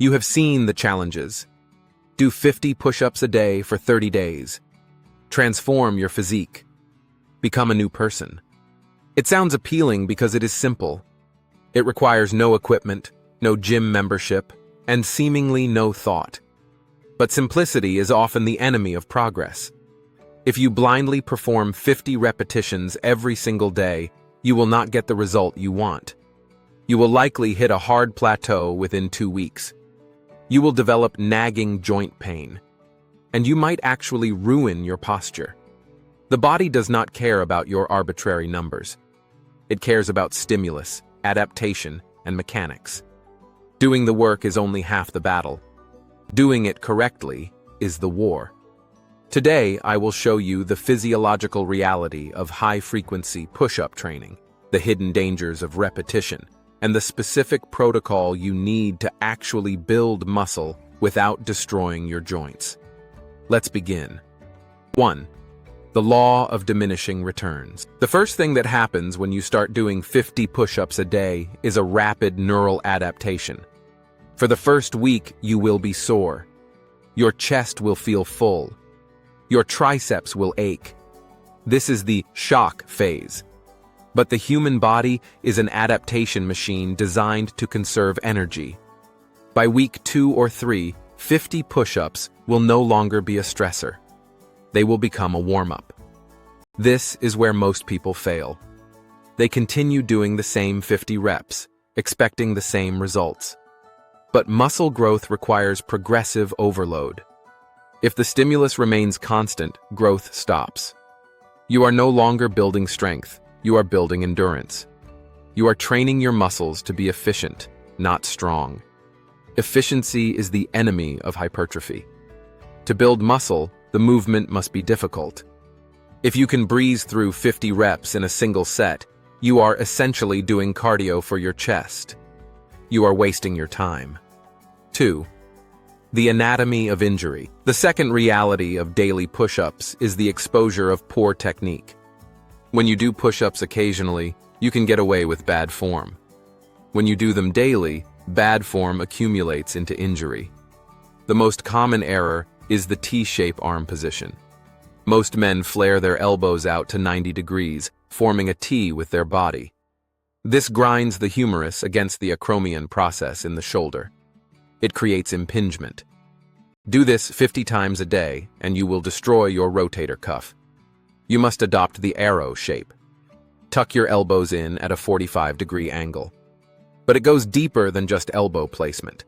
You have seen the challenges. Do 50 push-ups a day for 30 days. Transform your physique. Become a new person. It sounds appealing because it is simple. It requires no equipment, no gym membership, and seemingly no thought. But simplicity is often the enemy of progress. If you blindly perform 50 repetitions every single day, you will not get the result you want. You will likely hit a hard plateau within 2 weeks. You will develop nagging joint pain, and you might actually ruin your posture. The body does not care about your arbitrary numbers. It cares about stimulus, adaptation, and mechanics. Doing the work is only half the battle. Doing it correctly is the war. Today, I will show you the physiological reality of high-frequency push-up training, the hidden dangers of repetition, and the specific protocol you need to actually build muscle without destroying your joints. Let's begin. 1. The law of diminishing returns. The first thing that happens when you start doing 50 push-ups a day is a rapid neural adaptation. For the first week, you will be sore. Your chest will feel full. Your triceps will ache. This is the shock phase. But the human body is an adaptation machine designed to conserve energy. By week 2 or 3, 50 push-ups will no longer be a stressor. They will become a warm-up. This is where most people fail. They continue doing the same 50 reps, expecting the same results. But muscle growth requires progressive overload. If the stimulus remains constant, growth stops. You are no longer building strength, you are building endurance. You are training your muscles to be efficient, not strong. Efficiency is the enemy of hypertrophy. To build muscle, the movement must be difficult. If you can breeze through 50 reps in a single set, you are essentially doing cardio for your chest. You are wasting your time. 2. The anatomy of injury. The second reality of daily push-ups is the exposure of poor technique. When you do push-ups occasionally, you can get away with bad form. When you do them daily, bad form accumulates into injury. The most common error is the T-shape arm position. Most men flare their elbows out to 90 degrees, forming a T with their body. This grinds the humerus against the acromion process in the shoulder. It creates impingement. Do this 50 times a day, and you will destroy your rotator cuff. You must adopt the arrow shape. Tuck your elbows in at a 45-degree angle. But it goes deeper than just elbow placement.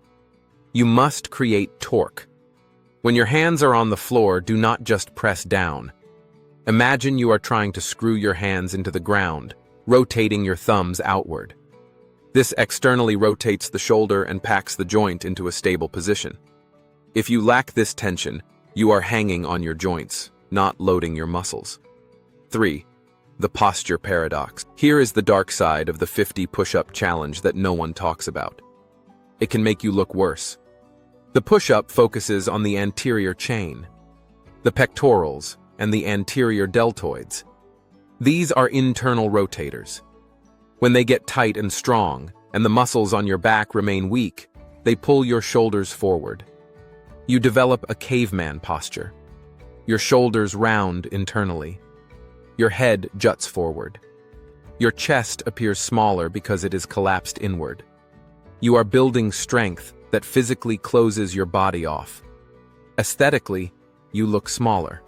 You must create torque. When your hands are on the floor, do not just press down. Imagine you are trying to screw your hands into the ground, rotating your thumbs outward. This externally rotates the shoulder and packs the joint into a stable position. If you lack this tension, you are hanging on your joints, not loading your muscles. 3. The posture paradox. Here is the dark side of the 50 push-up challenge that no one talks about. It can make you look worse. The push-up focuses on the anterior chain, the pectorals, and the anterior deltoids. These are internal rotators. When they get tight and strong, and the muscles on your back remain weak, they pull your shoulders forward. You develop a caveman posture. Your shoulders round internally. Your head juts forward. Your chest appears smaller because it is collapsed inward. You are building strength that physically closes your body off. Aesthetically, you look smaller.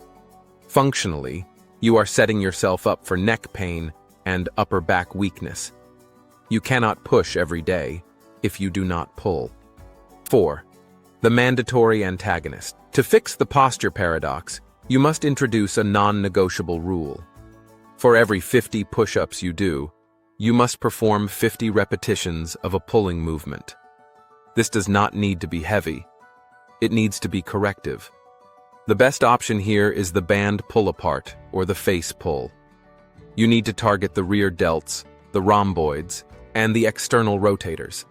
Functionally, you are setting yourself up for neck pain and upper back weakness. You cannot push every day if you do not pull. 4. The mandatory antagonist. To fix the posture paradox, you must introduce a non-negotiable rule. For every 50 push-ups you do, you must perform 50 repetitions of a pulling movement. This does not need to be heavy. It needs to be corrective. The best option here is the band pull-apart or the face pull. You need to target the rear delts, the rhomboids, and the external rotators.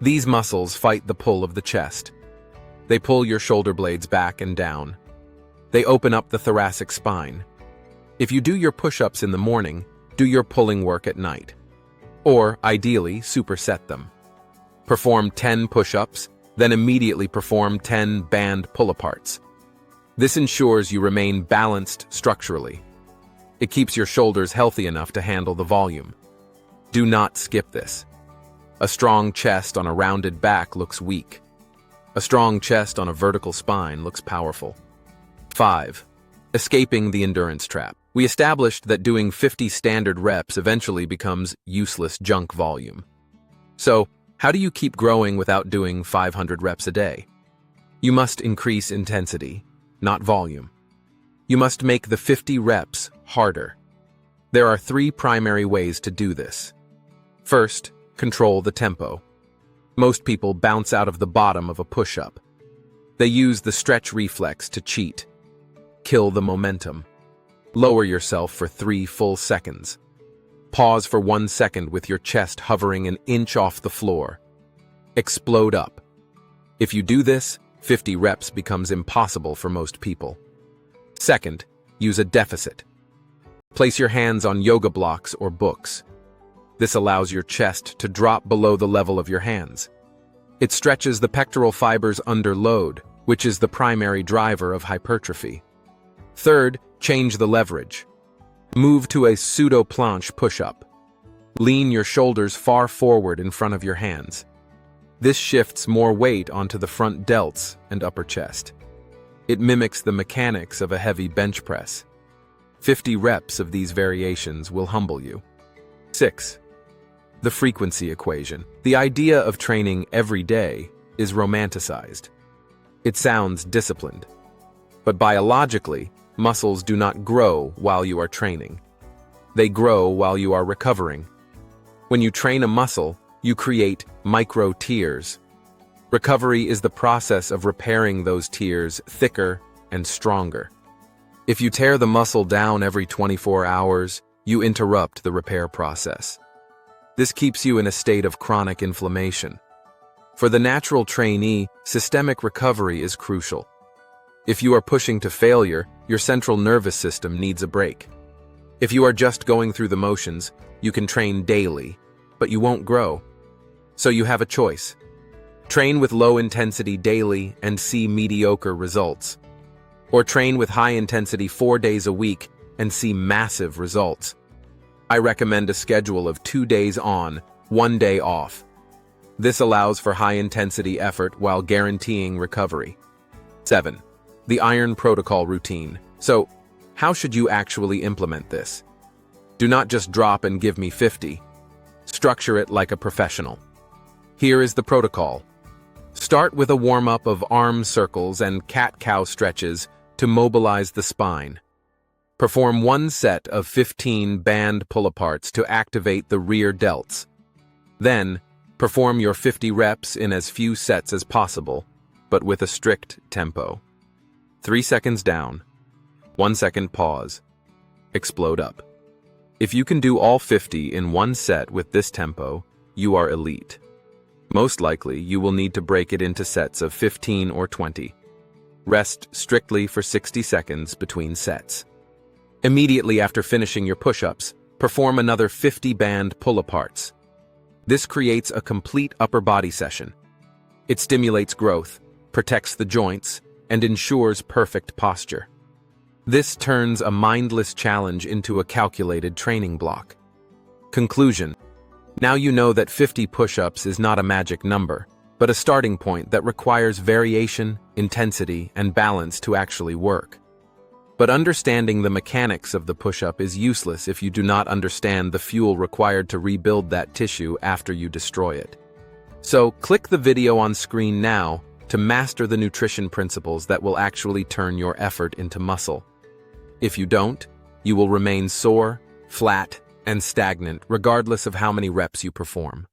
These muscles fight the pull of the chest. They pull your shoulder blades back and down. They open up the thoracic spine. If you do your push-ups in the morning, do your pulling work at night. Or, ideally, superset them. Perform 10 push-ups, Then immediately perform 10 band pull-aparts. This ensures you remain balanced structurally. It keeps your shoulders healthy enough to handle the volume. Do not skip this. A strong chest on a rounded back looks weak. A strong chest on a vertical spine looks powerful. 5. Escaping the endurance trap. We established that doing 50 standard reps eventually becomes useless junk volume. So, how do you keep growing without doing 500 reps a day? You must increase intensity, not volume. You must make the 50 reps harder. There are 3 primary ways to do this. First, control the tempo. Most people bounce out of the bottom of a push-up. They use the stretch reflex to cheat. Kill the momentum. Lower yourself for 3 full seconds. Pause for 1 second with your chest hovering an inch off the floor. Explode up. If you do this, 50 reps becomes impossible for most people. Second, use a deficit. Place your hands on yoga blocks or books. This allows your chest to drop below the level of your hands. It stretches the pectoral fibers under load, which is the primary driver of hypertrophy. Third, change the leverage. Move to a pseudo-planche push-up. Lean your shoulders far forward in front of your hands. This shifts more weight onto the front delts and upper chest. It mimics the mechanics of a heavy bench press. 50 reps of these variations will humble you. 6. The frequency equation. The idea of training every day is romanticized. It sounds disciplined. But biologically, muscles do not grow while you are training. They grow while you are recovering. When you train a muscle, you create micro tears. Recovery is the process of repairing those tears thicker and stronger. If you tear the muscle down every 24 hours, you interrupt the repair process. This keeps you in a state of chronic inflammation. For the natural trainee, systemic recovery is crucial. If you are pushing to failure, your central nervous system needs a break. If you are just going through the motions, you can train daily, but you won't grow. So you have a choice. Train with low intensity daily and see mediocre results. Or train with high intensity 4 days a week and see massive results. I recommend a schedule of 2 days on, 1 day off. This allows for high intensity effort while guaranteeing recovery. 7. The Iron Protocol routine. So, how should you actually implement this? Do not just drop and give me 50. Structure it like a professional. Here is the protocol. Start with a warm-up of arm circles and cat-cow stretches to mobilize the spine. Perform 1 set of 15 band pull-aparts to activate the rear delts. Then, perform your 50 reps in as few sets as possible, but with a strict tempo. 3 seconds down, 1 second pause, explode up. If you can do all 50 in 1 set with this tempo, you are elite. Most likely, you will need to break it into sets of 15 or 20. Rest strictly for 60 seconds between sets. Immediately after finishing your push-ups, perform another 50 band pull-aparts. This creates a complete upper body session. It stimulates growth, protects the joints, and ensures perfect posture. This turns a mindless challenge into a calculated training block. Conclusion. Now you know that 50 push-ups is not a magic number, but a starting point that requires variation, intensity, and balance to actually work. But understanding the mechanics of the push-up is useless if you do not understand the fuel required to rebuild that tissue after you destroy it. So, click the video on screen now to master the nutrition principles that will actually turn your effort into muscle. If you don't, you will remain sore, flat, and stagnant regardless of how many reps you perform.